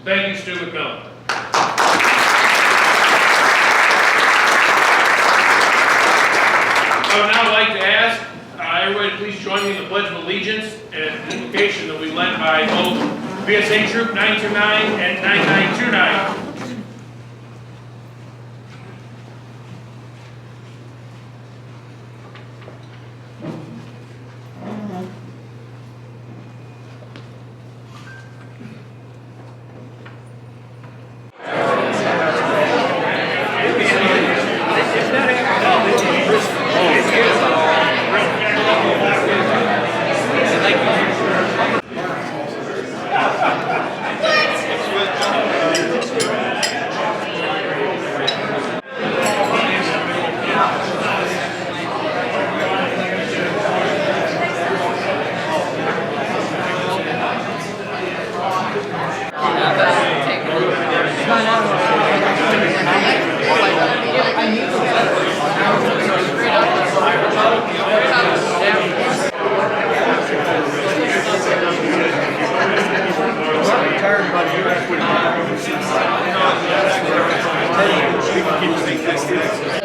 Thank you, Stu McMillan. I would now like to ask everybody to please join me in the Pledge of Allegiance and invocation that we led by both VSA Troop 929 and 9929.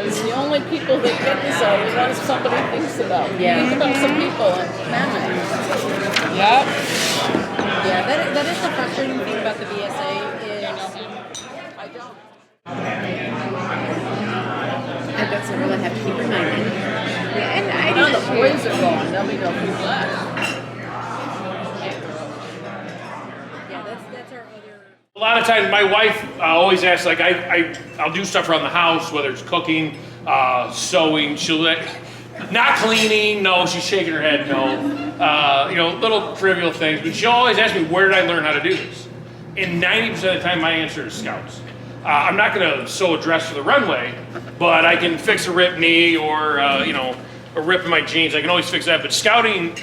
The only people that get this are the ones somebody thinks about. Yeah. Think about some people in MAAC. Yep. Yeah, that is the frustrating thing about the BSA is I don't. I bet so really have to keep reminding. Yeah, and I Now the boys are gone. They'll be going through that. Yeah, that's our other. A lot of times my wife always asks, like, I'll do stuff around the house, whether it's cooking, sewing, not cleaning, no, she's shaking her head, no. Little trivial things, but she'll always ask me, where did I learn how to do this? And 90% of the time my answer is Scouts. I'm not gonna sew a dress for the runway, but I can fix a ripped knee or, a rip in my jeans, I can always fix that. But Scouting,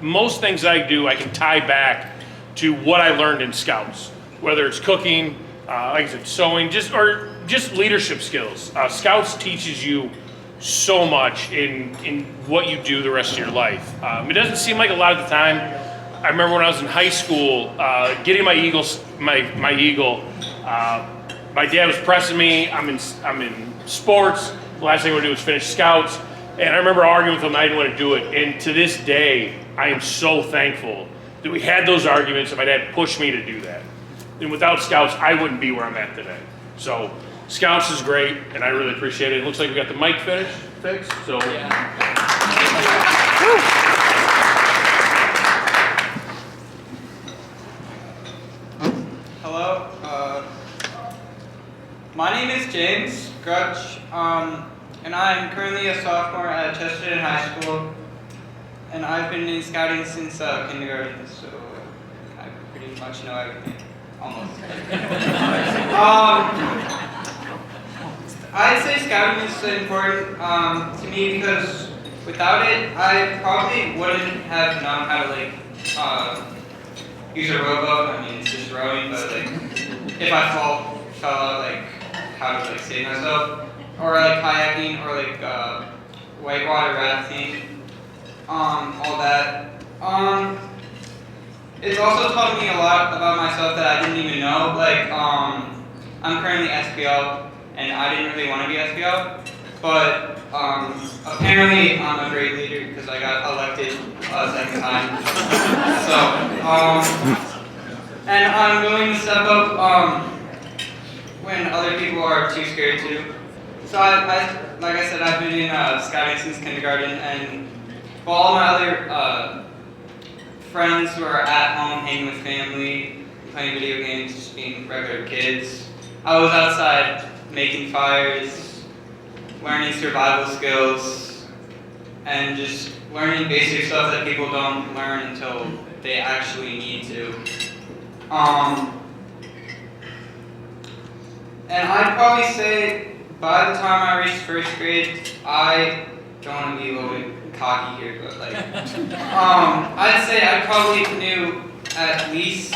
most things I do, I can tie back to what I learned in Scouts. Whether it's cooking, like I said, sewing, just leadership skills. Scouts teaches you so much in what you do the rest of your life. It doesn't seem like a lot of the time. I remember when I was in high school, getting my eagle. My dad was pressing me. I'm in sports. The last thing I want to do is finish Scouts. And I remember arguing with him. I didn't want to do it. And to this day, I am so thankful that we had those arguments and my dad pushed me to do that. And without Scouts, I wouldn't be where I'm at today. So Scouts is great, and I really appreciate it. It looks like we got the mic fixed, so. Yeah. Hello, my name is James Grudge, and I'm currently a sophomore at Chesterton High School, and I've been in Scouting since kindergarten, so I pretty much know everything. Almost. I'd say Scouting is important to me because without it, I probably wouldn't have known how to use a rowboat. I mean, it's just rowing, but if I fell out, how to save myself, or kayaking, or whitewater rafting, all that. It's also taught me a lot about myself that I didn't even know. I'm currently SPL, and I didn't really want to be SPL, but apparently I'm a great leader because I got elected a second time. And I'm willing to step up when other people are too scared to. So like I said, I've been in Scouting since kindergarten, and all my other friends who are at home, hanging with family, playing video games, just being regular kids. I was outside making fires, learning survival skills, and just learning basic stuff that people don't learn until they actually need to. And I'd probably say by the time I reached first grade, I don't want to be a little bit cocky here, but I'd say I probably knew at least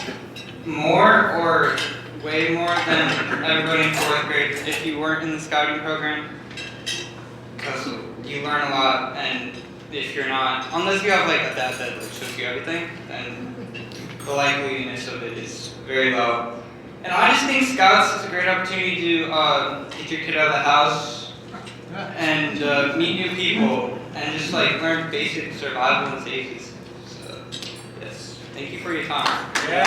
more or way more than everybody in 4th grade if you weren't in the Scouting program, because you learn a lot, and if you're not, unless you have a dad that shows you everything, then the likeliness of it is very low. And I just think Scouts is a great opportunity to get your kid out of the house and meet new people and just like learn basic survival and safety. So, yes, thank you for your time. Yeah.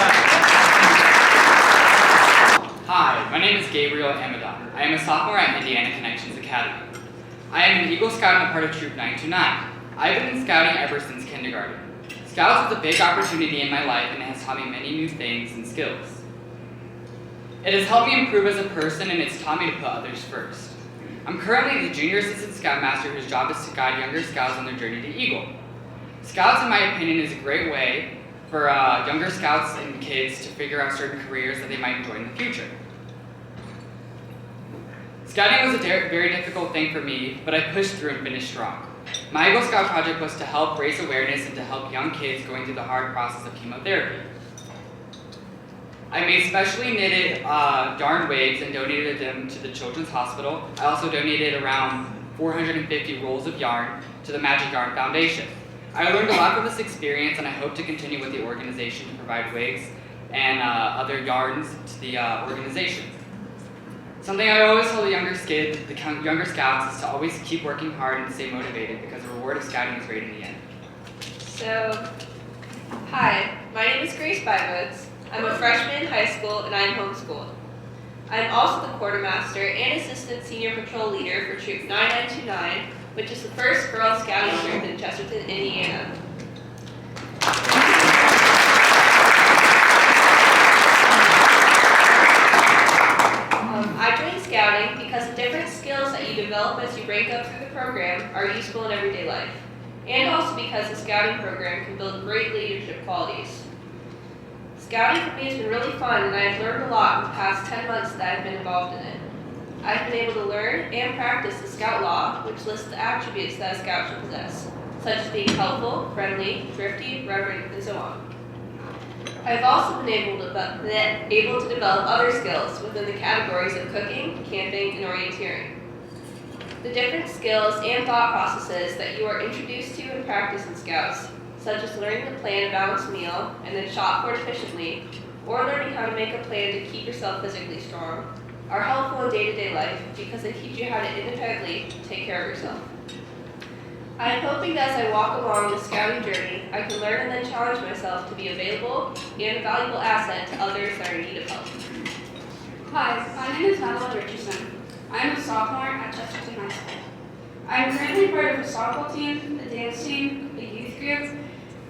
Hi, my name is Gabriel Amadon. I am a sophomore at Indiana Connections Academy. I am an Eagle Scout and a part of Troop 929. I've been in scouting ever since kindergarten. Scouts is a big opportunity in my life and it has taught me many new things and skills. It has helped me improve as a person and it's taught me to put others first. I'm currently the Junior Assistant Scoutmaster whose job is to guide younger Scouts on their journey to Eagle. Scouts, in my opinion, is a great way for younger Scouts and kids to figure out certain careers that they might enjoy in the future. Scouting was a very difficult thing for me, but I pushed through and finished strong. My Eagle Scout project was to help raise awareness and to help young kids going through the hard process of chemotherapy. I made specially knitted yarn wigs and donated them to the Children's Hospital. I also donated around 450 rolls of yarn to the Magic Yarn Foundation. I learned a lot from this experience and I hope to continue with the organization to provide wigs and other yarns to the organization. Something I always tell the younger Scouts is to always keep working hard and stay motivated because the reward of scouting is great in the end. So, hi, my name is Grace Bywoods. I'm a freshman in high school and I'm homeschooled. I'm also the quartermaster and assistant senior patrol leader for Troop 9929, which is the first Girl Scouting troop in Chesterton, Indiana. I joined Scouting because the different skills that you develop as you rank up through the program are useful in everyday life, and also because the Scouting program can build great leadership qualities. Scouting for me has been really fun and I have learned a lot in the past 10 months that I've been involved in it. I've been able to learn and practice the Scout Law, which lists the attributes that a Scout should possess, such as being helpful, friendly, thrifty, reverent, and so on. I've also been able to develop other skills within the categories of cooking, camping, and orienteering. The different skills and thought processes that you are introduced to and practice in Scouts, such as learning to plan a balanced meal and then shop for it efficiently, or learning how to make a plan to keep yourself physically strong, are helpful in day-to-day life because they teach you how to independently take care of yourself. I am hoping that as I walk along the Scouting journey, I can learn and then challenge myself to be available and a valuable asset to others that are in need of help. Hi, my name is Madeline Richardson. I am a sophomore at Chesterton High School. I am currently part of a softball team, a dance team, a youth group,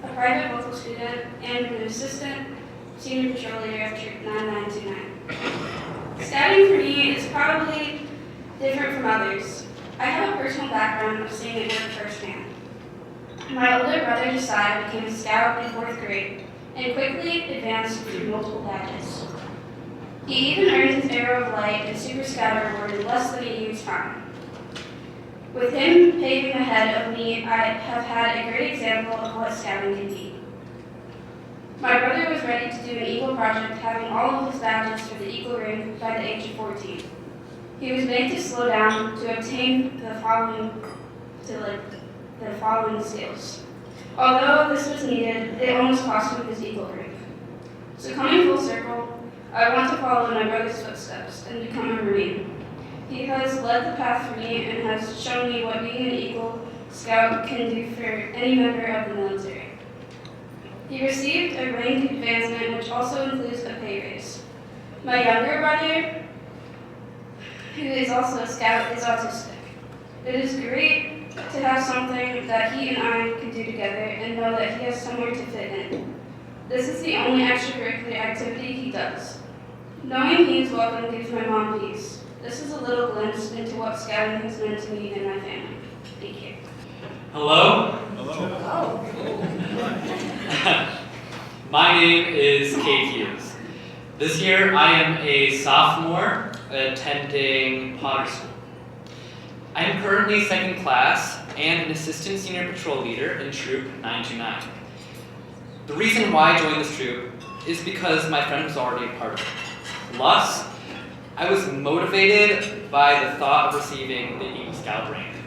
a private vocal student, and an assistant senior patrol leader of Troop 9929. Scouting for me is probably different from others. I have a personal background of seeing it work firsthand. My older brother Josiah became a scout in 4th grade and quickly advanced through multiple badges. He even earned his Arrow of Light and Super Scouter award in less than a year's time. With him paving ahead of me, I have had a great example of what scouting can be. My brother was ready to do an Eagle project, having all of his badges for the Eagle ring by the age of 14. He was made to slow down to obtain the following skills. Although this was needed, it almost cost him his Eagle ring. So coming full circle, I want to follow in my brother's footsteps and become a Marine. He has led the path for me and has shown me what being an Eagle Scout can do for any member of the military. He received a rank advancement, which also includes a pay raise. My younger brother, who is also a Scout, is autistic. It is great to have something that he and I can do together and know that he has somewhere to fit in. This is the only extracurricular activity he does. Knowing he is welcome gives my mom peace. This is a little glimpse into what Scouting has meant to me and my family. Thank you. Hello? Oh. My name is Kate Hughes. This year I am a sophomore attending Potter School. I am currently 2nd class and an assistant senior patrol leader in Troop 929. The reason why I joined this troop is because my friend was already a part of it. Plus, I was motivated by the thought of receiving the Eagle Scout rank.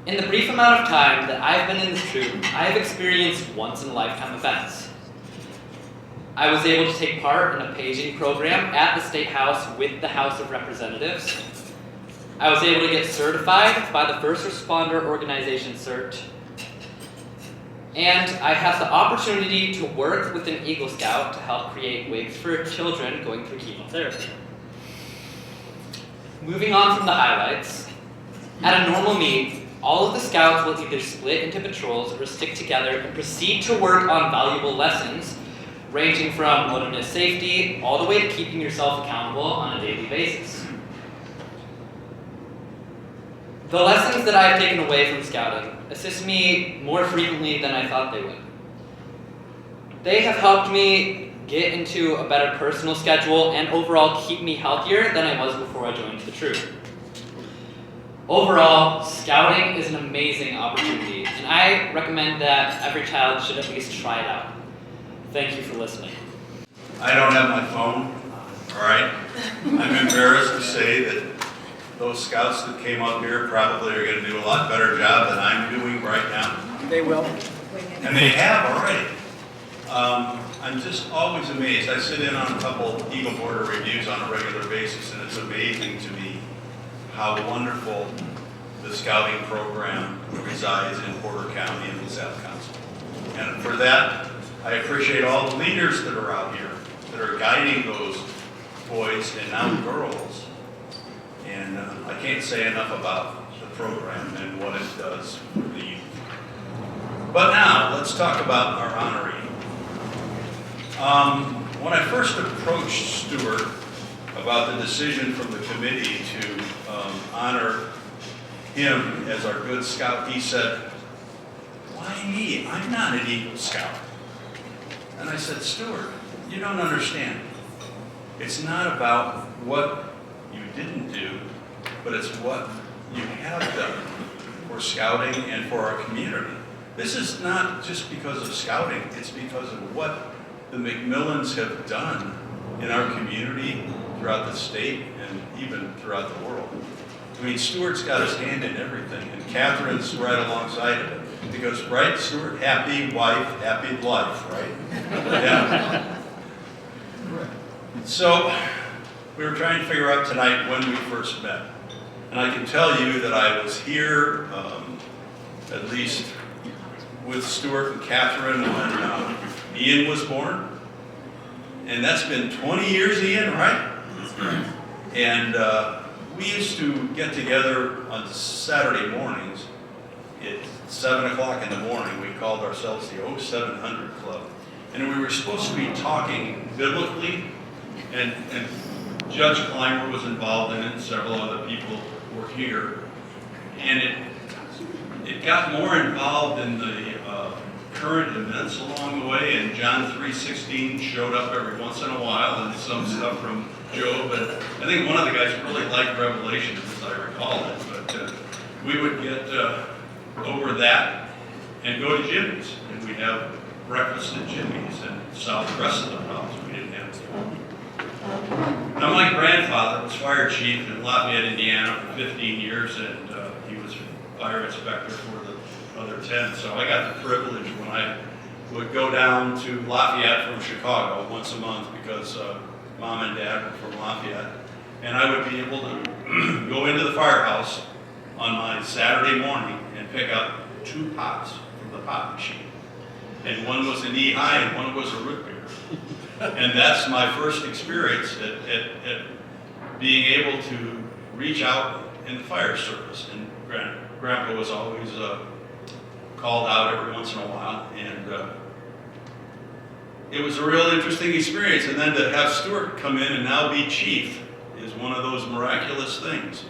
In the brief amount of time that I've been in this troop, I have experienced once-in-a-lifetime events. I was able to take part in a paging program at the State House with the House of Representatives. I was able to get certified by the First Responder Organization CERT. And I have the opportunity to work with an Eagle Scout to help create wigs for children going through chemotherapy. Moving on from the highlights, at a normal meet, all of the scouts will either split into patrols or stick together and proceed to work on valuable lessons, ranging from wilderness safety all the way to keeping yourself accountable on a daily basis. The lessons that I've taken away from scouting assist me more frequently than I thought they would. They have helped me get into a better personal schedule and overall keep me healthier than I was before I joined the troop. Overall, scouting is an amazing opportunity, and I recommend that every child should at least try it out. Thank you for listening. I don't have my phone, all right? I'm embarrassed to say that those scouts that came up here probably are going to do a lot better job than I'm doing right now. They will. And they have already. I'm just always amazed. I sit in on a couple Eagle Border reviews on a regular basis, and it's amazing to me how wonderful the scouting program resides in Porter County and LaSalle Council. And for that, I appreciate all the leaders that are out here that are guiding those boys and now girls. And I can't say enough about the program and what it does for the youth. But now, let's talk about our honoree. When I first approached Stewart about the decision from the committee to honor him as our good scout, he said, "Why me? I'm not an Eagle Scout." And I said, "Stewart, you don't understand. It's not about what you didn't do, but it's what you have done for scouting and for our community. This is not just because of scouting, it's because of what the McMillans have done in our community, throughout the state, and even throughout the world." I mean, Stewart's got his hand in everything, and Catherine's right alongside of it. Because, right, Stewart, happy wife, happy life, right? Yeah. So, we were trying to figure out tonight when we first met. And I can tell you that I was here, at least with Stewart and Catherine when Ian was born. And that's been 20 years, Ian, right? And we used to get together on Saturday mornings at 7 o'clock in the morning. We called ourselves the 0700 Club. And we were supposed to be talking biblically, and Judge Clymer was involved in it, and several other people were here. And it got more involved in the current events along the way, and John 3:16 showed up every once in a while, and some stuff from Job, and I think one of the guys really liked Revelation, as I recall it, but we would get over that and go to Jimmy's, and we'd have breakfast at Jimmy's, and solve the rest of the problems we didn't have to. Now, my grandfather was fire chief in Lafayette, Indiana for 15 years, and he was fire inspector for the other 10, so I got the privilege when I would go down to Lafayette from Chicago once a month, because Mom and Dad were from Lafayette, and I would be able to go into the firehouse on my Saturday morning and pick up 2 pots from the pot machine. And one was a knee high and one was a root beer. And that's my first experience at being able to reach out in the fire service. And Grandpa was always called out every once in a while, and it was a real interesting experience. And then to have Stewart come in and now be chief is one of those miraculous things.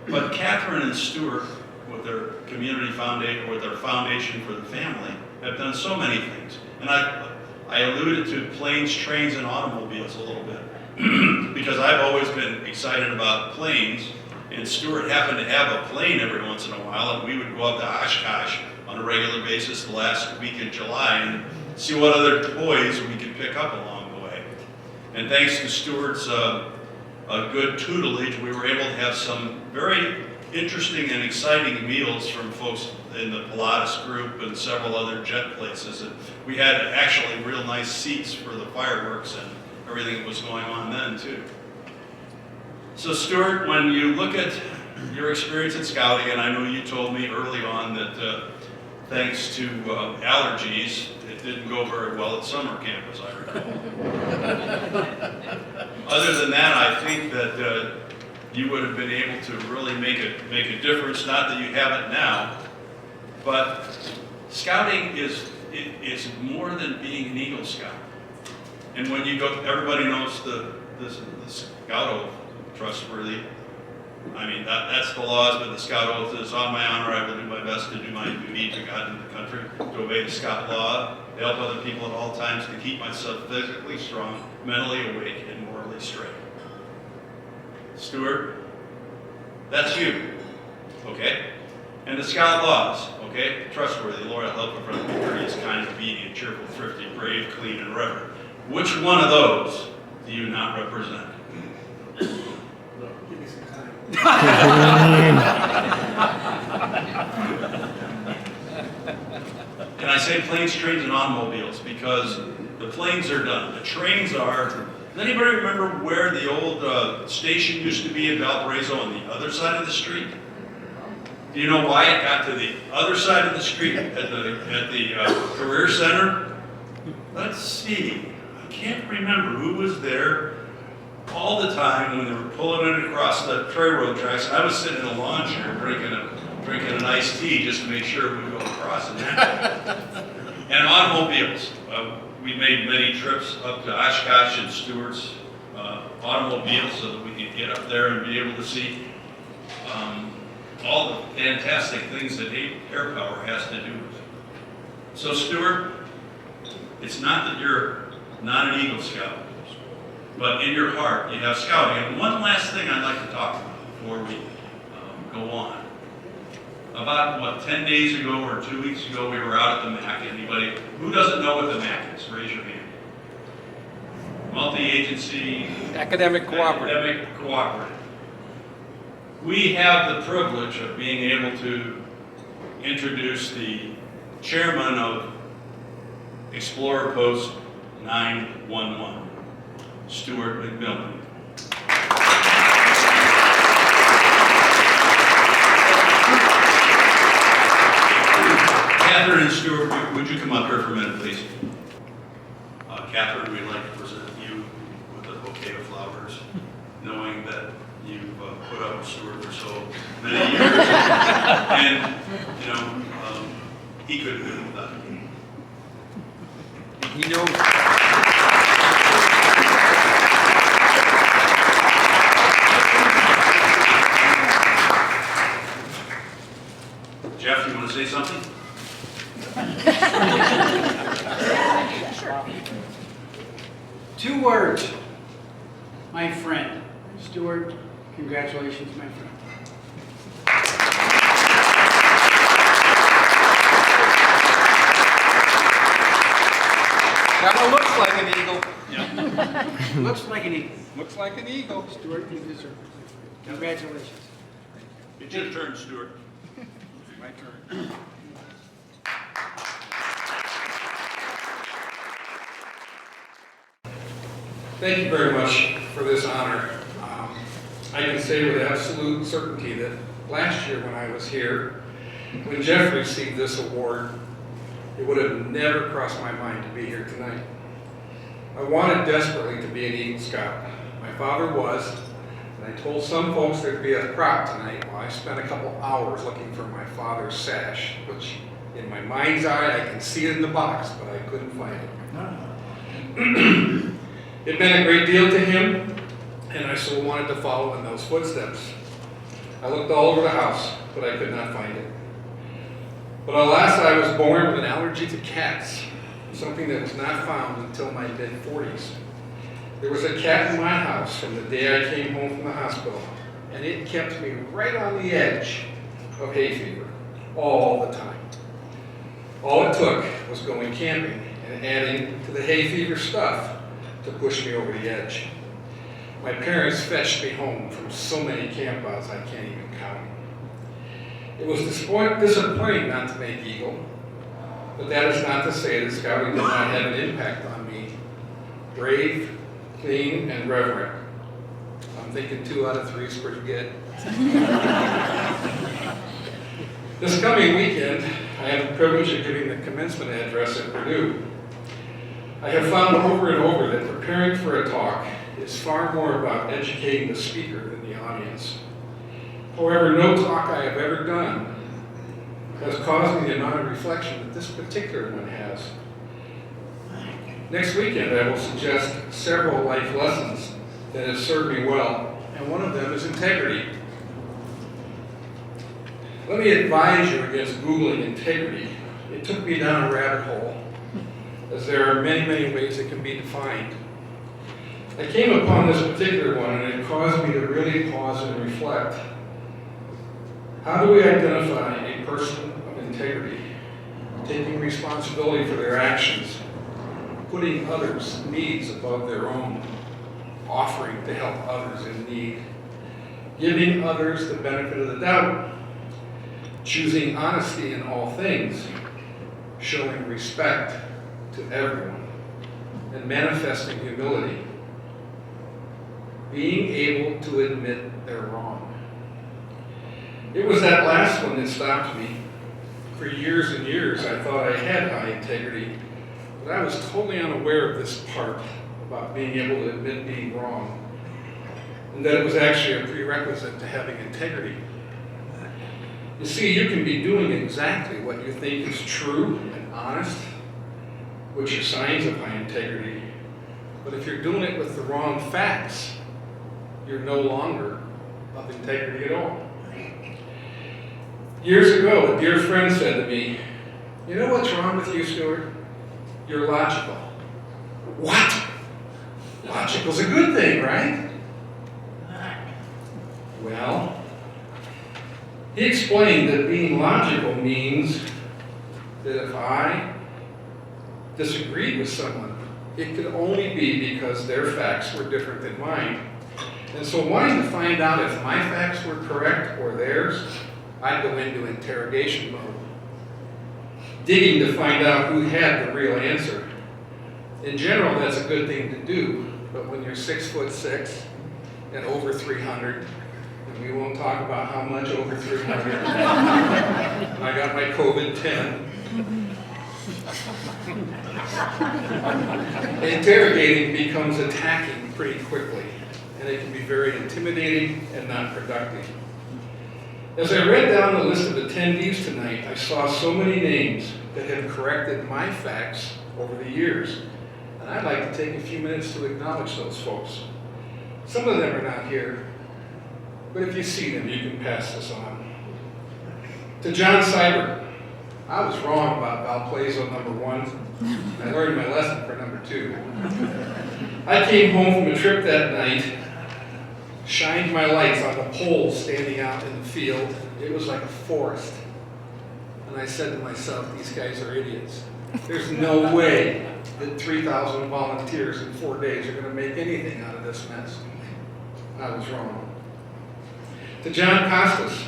But Catherine and Stewart, with their community foundation, with their foundation for the family, have done so many things. And I alluded to planes, trains, and automobiles a little bit because I've always been excited about planes, and Stewart happened to have a plane every once in a while, and we would go up to Oshkosh on a regular basis the last week in July and see what other toys we could pick up along the way. And thanks to Stewart's good tutelage, we were able to have some very interesting and exciting meals from folks in the Pilates group and several other jet places. And we had actually real nice seats for the fireworks and everything that was going on then too. So Stewart, when you look at your experience in scouting, and I know you told me early on that thanks to allergies, it didn't go very well at summer camp, as I recall. Other than that, I think that you would have been able to really make a difference. Not that you haven't now, but scouting is more than being an Eagle Scout. And when you go, everybody knows the Scout Oath, trustworthy. I mean, that's the laws, but the Scout Oath is on my honor. I will do my best to do my duty to God and the country, to obey the Scout law, to help other people at all times, to keep myself physically strong, mentally awake, and morally straight. Stewart, that's you, okay? And the Scout laws, okay? Trustworthy, loyal, helpful, friendly, courteous, kind, obedient, cheerful, thrifty, brave, clean, and reverent. Which one of those do you not represent? And I say planes, trains, and automobiles because the planes are done. The trains are. Does anybody remember where the old station used to be in Valparaiso on the other side of the street? Do you know why it got to the other side of the street at the career center? Let's see. I can't remember who was there all the time when they were pulling it across the railroad tracks. I was sitting in a lawn chair drinking an iced tea just to make sure we would go across it. And automobiles. We made many trips up to Oshkosh and Stewart's automobiles so that we could get up there and be able to see all the fantastic things that air power has to do with it. So Stewart, it's not that you're not an Eagle Scout, but in your heart you have scouting. And one last thing I'd like to talk about before we go on. About, 10 days ago or 2 weeks ago, we were out at the MAAC. Anybody who doesn't know what the MAAC is, raise your hand. Multi-agency Academic Cooperative. We have the privilege of being able to introduce the chairman of Explorer Post 911, Stewart McMillan. Catherine and Stewart, would you come up here for a minute, please? Catherine, we'd like to present you with a bouquet of flowers, knowing that you've put up with Stewart for so many years. And, he couldn't do it without you. He knows. Jeff, you want to say something? Sure. 2 words, my friend. Stewart, congratulations, my friend. That one looks like an eagle. Yeah. Looks like an eagle. Looks like an eagle. Stewart, you deserve it. Congratulations. It's your turn, Stewart. My turn. Thank you very much for this honor. I can say with absolute certainty that last year when I was here, when Jeff received this award, it would have never crossed my mind to be here tonight. I wanted desperately to be an Eagle Scout. My father was, and I told some folks there'd be a prop tonight. Well, I spent a couple hours looking for my father's sash, which in my mind's eye, I can see it in the box, but I couldn't find it. It meant a great deal to him, and I so wanted to follow in those footsteps. I looked all over the house, but I could not find it. But alas, I was born with an allergy to cats, something that was not found until my mid-40s. There was a cat in my house from the day I came home from the hospital, and it kept me right on the edge of hay fever all the time. All it took was going camping and adding to the hay fever stuff to push me over the edge. My parents fetched me home from so many campouts I can't even count. It was disappointing not to make Eagle, but that is not to say that scouting did not have an impact on me. Brave, clean, and reverent. I'm thinking 2 out of 3 is pretty good. This coming weekend, I have the privilege of giving the commencement address at Purdue. I have found over and over that preparing for a talk is far more about educating the speaker than the audience. However, no talk I have ever done has caused me the amount of reflection that this particular one has. Next weekend, I will suggest several life lessons that have served me well, and one of them is integrity. Let me advise you against Googling integrity. It took me down a rabbit hole, as there are many, many ways it can be defined. I came upon this particular one, and it caused me to really pause and reflect. How do we identify a person of integrity, taking responsibility for their actions, putting others' needs above their own, offering to help others in need, giving others the benefit of the doubt, choosing honesty in all things, showing respect to everyone, and manifesting humility, being able to admit they're wrong. It was that last one that stopped me. For years and years, I thought I had high integrity, but I was totally unaware of this part about being able to admit being wrong, and that it was actually a prerequisite to having integrity. You see, you can be doing exactly what you think is true and honest, which are signs of high integrity, but if you're doing it with the wrong facts, you're no longer of integrity at all. Years ago, a dear friend said to me, "You know what's wrong with you, Stewart? You're logical." What? Logical's a good thing, right? Well, he explained that being logical means that if I disagreed with someone, it could only be because their facts were different than mine. And so wanting to find out if my facts were correct or theirs, I'd go into interrogation mode, digging to find out who had the real answer. In general, that's a good thing to do, but when you're 6'6" and over 300, and we won't talk about how much over 300, I got my COVID-10. Interrogating becomes attacking pretty quickly, and it can be very intimidating and not productive. As I read down the list of attendees tonight, I saw so many names that have corrected my facts over the years, and I'd like to take a few minutes to acknowledge those folks. Some of them are not here, but if you see them, you can pass this on. To John Seibert, I was wrong about Valparaiso #1. I learned my lesson for #2. I came home from a trip that night, shined my lights on the poles standing out in the field. It was like a forest. And I said to myself, these guys are idiots. There's no way that 3,000 volunteers in 4 days are going to make anything out of this mess. I was wrong. To John Costas,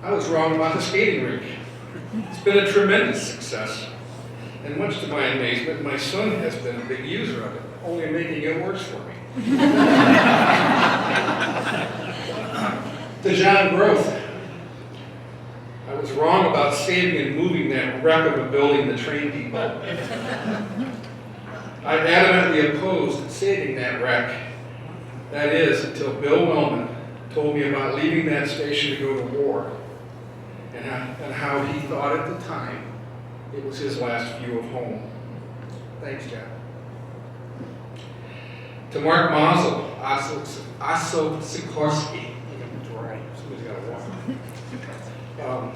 I was wrong about the skating rink. It's been a tremendous success. And much to my amazement, my son has been a big user of it, only making it worse for me. To John Groth, I was wrong about saving and moving that wreck of a building, the train depot. I adamantly opposed saving that wreck. That is, until Bill Wellman told me about leaving that station to go to war, and how he thought at the time it was his last view of home. Thanks, John. To Mark Mazel, Aso Sikorsky. Somebody's got to walk.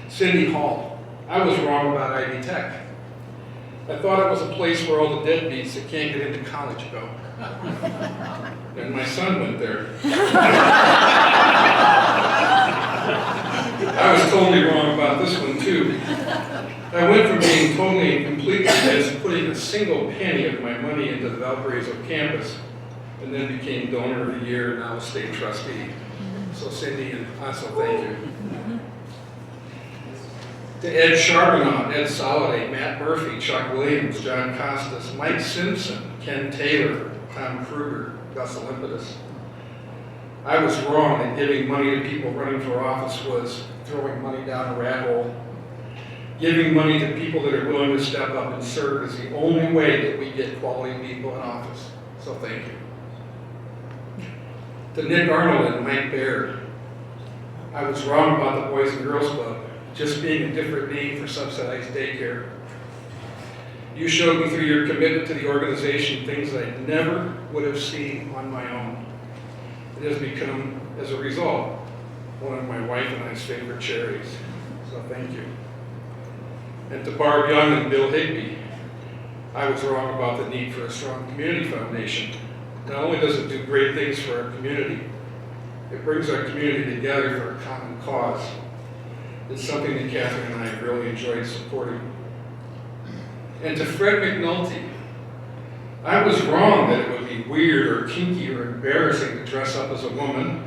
Cindy Hall. I was wrong about Ivy Tech. I thought it was a place where all the deadbeats that can't get into college go. And my son went there. I was totally wrong about this one too. I went from being totally and completely against putting a single penny of my money into the Valparaiso campus, and then became donor of the year and now a state trustee. So Cindy and Hansel, thank you. To Ed Charbonneau, Ed Soliday, Matt Murphy, Chuck Williams, John Costas, Mike Simpson, Ken Taylor, Tom Kruger, Gus Olympidus. I was wrong in giving money to people running for office was throwing money down a rat hole. Giving money to people that are willing to step up and serve is the only way that we get quality people in office. So thank you. To Nick Arnold and Mike Baird, I was wrong about the Boys and Girls Club just being a different name for subsidized daycare. You showed me through your commitment to the organization things I never would have seen on my own. It has become, as a result, one of my wife and I's favorite charities. So thank you. And to Barb Young and Bill Higbee, I was wrong about the need for a strong community foundation. Not only does it do great things for our community, it brings our community together for a common cause. It's something that Catherine and I have really enjoyed supporting. And to Fred McNulty, I was wrong that it would be weird or kinky or embarrassing to dress up as a woman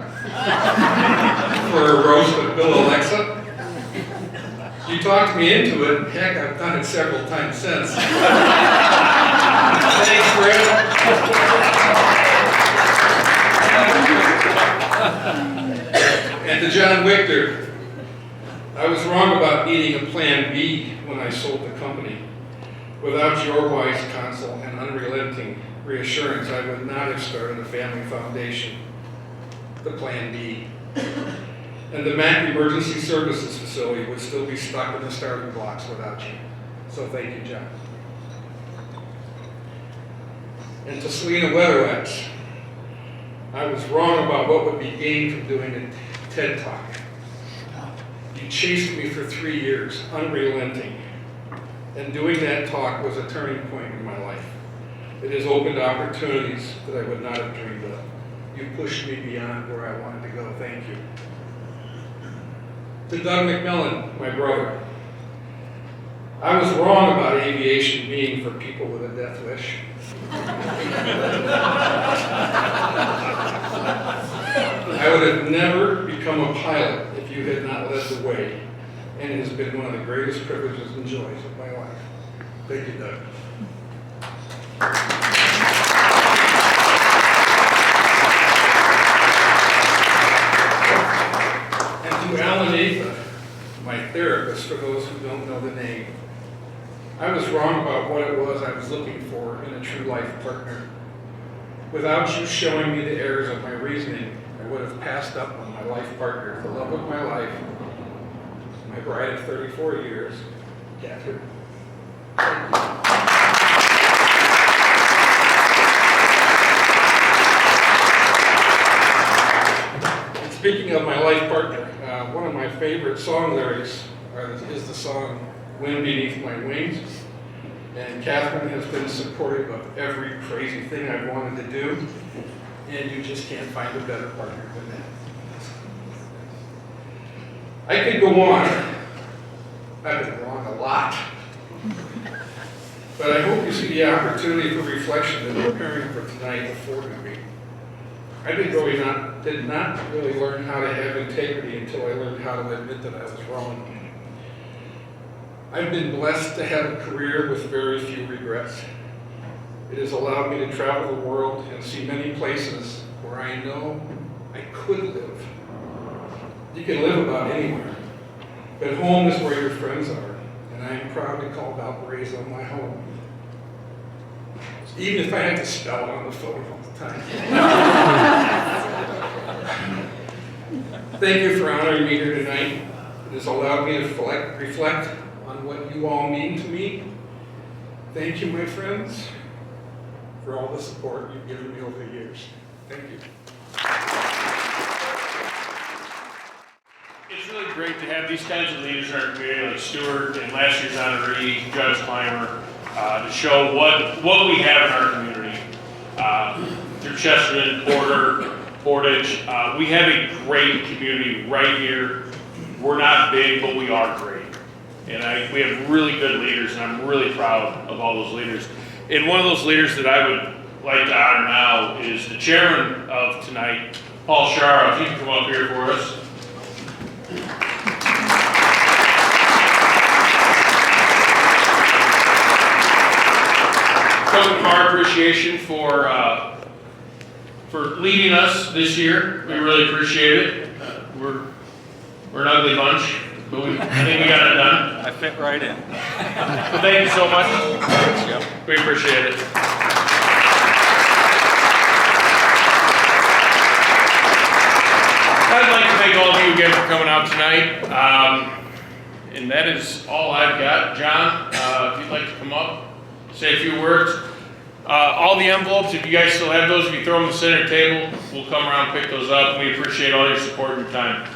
for a roast of Bill Alexa. You talked me into it, and heck, I've done it several times since. Thanks, Fred. And to John Victor, I was wrong about needing a plan B when I sold the company. Without your wise counsel and unrelenting reassurance, I would not have started a family foundation, the Plan B. And the MAAC Emergency Services Facility would still be stuck in the starting blocks without you. So thank you, John. And to Selena Weatherwax, I was wrong about what would be gained from doing a TED Talk. You chased me for 3 years, unrelenting. And doing that talk was a turning point in my life. It has opened opportunities that I would not have dreamed of. You pushed me beyond where I wanted to go. Thank you. To Doug McMillan, my brother, I was wrong about aviation being for people with a death wish. I would have never become a pilot if you had not led the way, and it has been one of the greatest privileges and joys of my life. Thank you, Doug. And to Alan Ava, my therapist, for those who don't know the name, I was wrong about what it was I was looking for in a true life partner. Without you showing me the errors of my reasoning, I would have passed up on my life partner, the love of my life, my bride of 34 years, Catherine. And speaking of my life partner, one of my favorite song lyrics is the song Wind Beneath My Wings. And Catherine has been supportive of every crazy thing I've wanted to do, and you just can't find a better partner than that. I could go on. I've been wrong a lot. But I hope you see the opportunity for reflection that preparing for tonight afforded me. I did not really learn how to have integrity until I learned how to admit that I was wrong. I've been blessed to have a career with very few regrets. It has allowed me to travel the world and see many places where I know I could live. You can live about anywhere, but home is where your friends are, and I am proud to call Valparaiso my home. Even if I have to spell it on the phone all the time. Thank you for honoring me here tonight. It has allowed me to reflect on what you all mean to me. Thank you, my friends, for all the support you've given me over the years. Thank you. It's really great to have these kinds of leaders in our community like Stewart and last year's honoree, Judge Clymer, to show what we have in our community. Through Chesterton, Portage, we have a great community right here. We're not big, but we are great. And we have really good leaders, and I'm really proud of all those leaders. And one of those leaders that I would like to honor now is the chairman of tonight, Paul Shara, if you can come up here for us. Token of our appreciation for leading us this year. We really appreciate it. We're an ugly bunch, but I think we got it done. I fit right in. But thank you so much. Yep. We appreciate it. I'd like to thank all of you again for coming out tonight. And that is all I've got. John, if you'd like to come up, say a few words. All the envelopes, if you guys still have those, if you throw them on the center table, we'll come around and pick those up. We appreciate all your support and your time.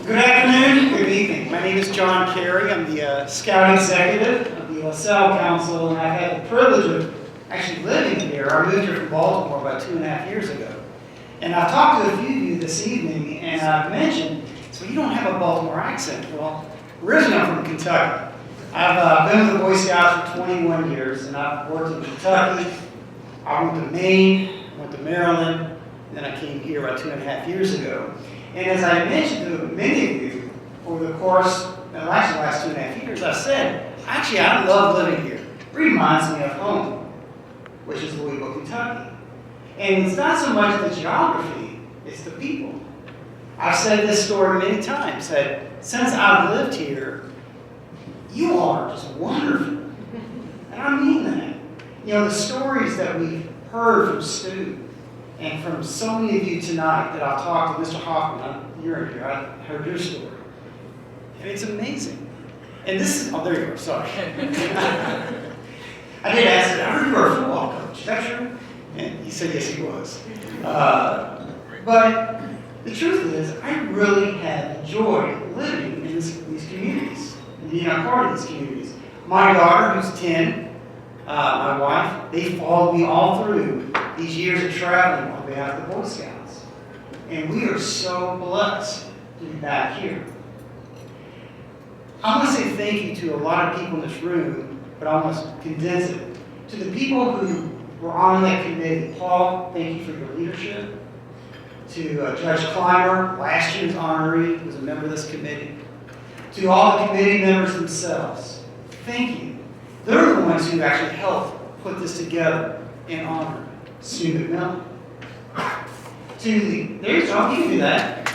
Good afternoon, good evening. My name is John Carey. I'm the Scout Executive of the LaSalle Council, and I've had the privilege of actually living here. I moved here from Baltimore about 2.5 years ago. And I've talked to a few of you this evening, and I've mentioned, so you don't have a Baltimore accent. Well, originally I'm from Kentucky. I've been with the Boy Scouts for 21 years, and I've worked in Kentucky. I went to Maine, went to Maryland, and then I came here about 2.5 years ago. And as I mentioned to many of you over the course, actually the last 2.5 years, I've said, actually I love living here. It reminds me of home, which is Louisville, Kentucky. And it's not so much the geography, it's the people. I've said this story many times, that since I've lived here, you all are just wonderful. And I mean that. You know, the stories that we've heard from Stu and from so many of you tonight that I'll talk to Mr. Hoffman, you're in here, I heard your story. And it's amazing. And this is, oh, there you are, sorry. I did ask him, I heard you were a football coach, is that true? And he said, yes, he was. But the truth is, I really have enjoyed living in these communities, and being a part of these communities. My daughter, who's 10, my wife, they followed me all through these years of traveling on behalf of the Boy Scouts. And we are so blessed to be back here. I want to say thank you to a lot of people in this room, but I want to condense it. To the people who were on that committee, Paul, thank you for your leadership. To Judge Clymer, last year's honoree, who was a member of this committee. To all the committee members themselves, thank you. They're the ones who actually helped put this together and honor Stu McMillan. To the, there you go, you can do that.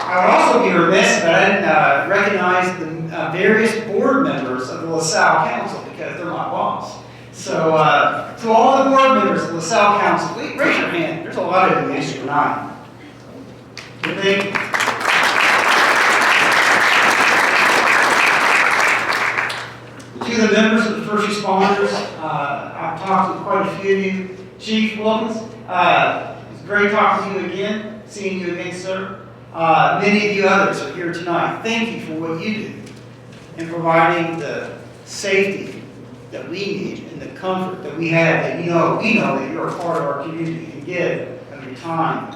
I would also be remiss if I didn't recognize the various board members of the LaSalle Council because they're my boss. So, to all the board members of the LaSalle Council, raise your hand. There's a lot of you here tonight. Thank you. To the members of the first responders, I've talked with quite a few of you. Chief Wilkins, it's great talking to you again, seeing you again, sir. Many of you others are here tonight. Thank you for what you do in providing the safety that we need and the comfort that we have, that we know that you're a part of our community and give of your time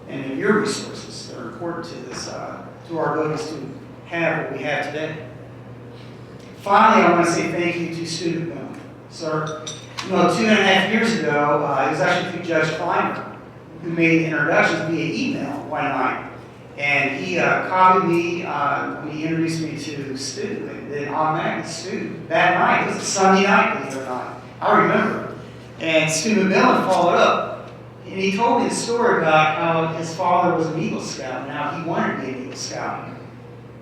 and of your resources that are important to this, to our abilities to have what we have today. Finally, I want to say thank you to Stu McMillan, sir. You know, 2.5 years ago, it was actually through Judge Clymer who made the introductions via email one night. And he copied me when he introduced me to Stu. And then automatically Stu, that night, it was a Sunday night, believe it or not, I remember. And Stu McMillan followed up. And he told me the story about how his father was an Eagle Scout and how he wanted to be an Eagle Scout.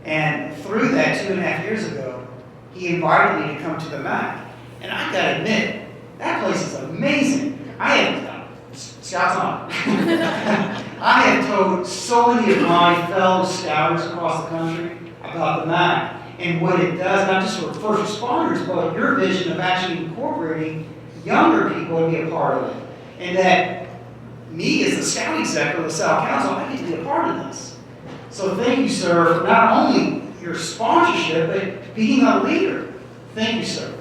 And through that 2.5 years ago, he invited me to come to the MAAC. And I gotta admit, that place is amazing. Scouts on. I have told so many of my fellow scouters across the country about the MAAC and what it does, not just for first responders, but your vision of actually incorporating younger people to be a part of it. And that me as the Scout Executive of the LaSalle Council, I get to be a part of this. So thank you, sir, for not only your sponsorship, but being a leader. Thank you, sir.